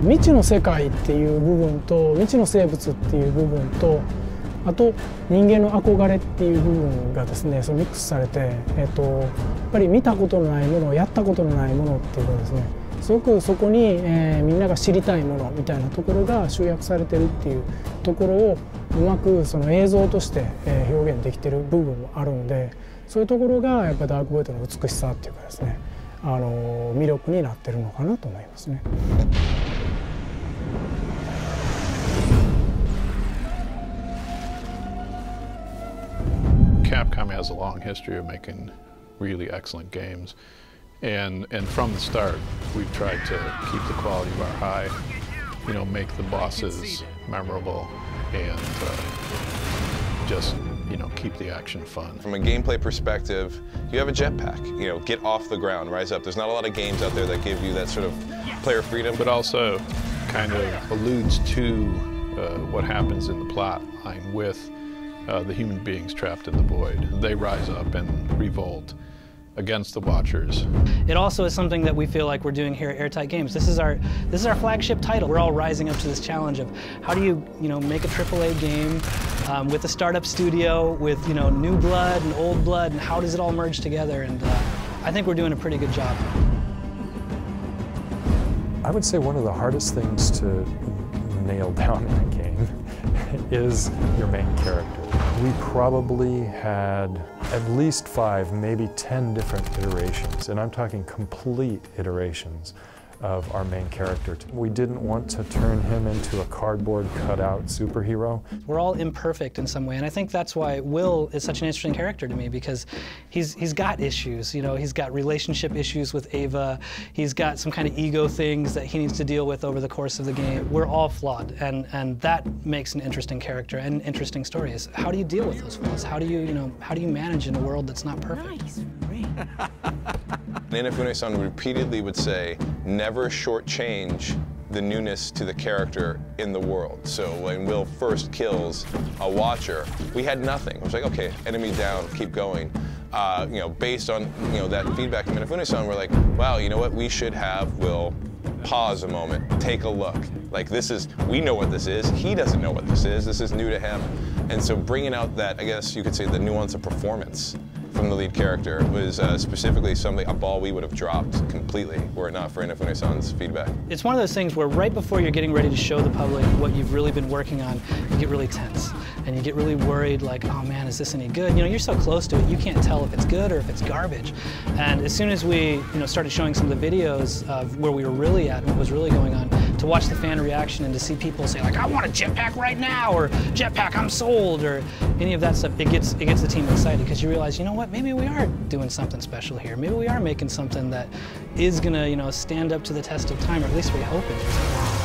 未知の世界っていう部分と未知の生物っていう部分とあと人間の憧れっていう部分がですねそのミックスされて、やっぱり見たことのないものやったことのないものっていうのですねすごくそこに、みんなが知りたいものみたいなところが集約されてるっていうところをうまくその映像として、表現できてる部分もあるんでそういうところがやっぱダークボイドの美しさっていうかですね魅力になってるのかなと思いますね。Capcom has a long history of making really excellent games, and from the start we've tried to keep the quality bar high, you know, make the bosses memorable and just, you know, keep the action fun. From a gameplay perspective, you have a jetpack, you know, get off the ground, rise up. There's not a lot of games out there that give you that sort of player freedom. But also kind of alludes to what happens in the plot line with the human beings trapped in the void. They rise up and revolt against the Watchers. It also is something that we feel like we're doing here at Airtight Games. This is our flagship title. We're all rising up to this challenge of how do you make a AAA game with a startup studio with new blood and old blood, and how does it all merge together? And I think we're doing a pretty good job. I would say one of the hardest things to nail down in a game is your main character. We probably had at least 5, maybe 10 different iterations, and I'm talking complete iterations of our main character. We didn't want to turn him into a cardboard cutout superhero. We're all imperfect in some way, and I think that's why Will is such an interesting character to me, because he's got issues. He's got relationship issues with Ava. He's got some kind of ego things that he needs to deal with over the course of the game. We're all flawed, and that makes an interesting character and interesting stories. How do you deal with those flaws? How do you manage in a world that's not perfect? Nice. Inafune-san repeatedly would say, never shortchange the newness to the character in the world. So when Will first kills a Watcher, we had nothing. It was like, okay, enemy down, keep going. Based on that feedback from Inafune-san, we're like, wow, you know what? We should have Will pause a moment, take a look. Like we know what this is. He doesn't know what this is. This is new to him. And so bringing out that, I guess you could say, the nuance of performance from the lead character was specifically a ball we would have dropped completely were it not for Inafune-san's feedback. It's one of those things where right before you're getting ready to show the public what you've really been working on, you get really tense and you get really worried, like, oh man, is this any good? You're so close to it, you can't tell if it's good or if it's garbage. And as soon as we started showing some of the videos of where we were really at and what was really going on, to watch the fan reaction and to see people say, like, I want a jetpack right now, or jetpack, I'm sold, or any of that stuff, it gets the team excited, because you realize, you know what, maybe we are doing something special here. Maybe we are making something that is gonna, stand up to the test of time, or at least we hope it is.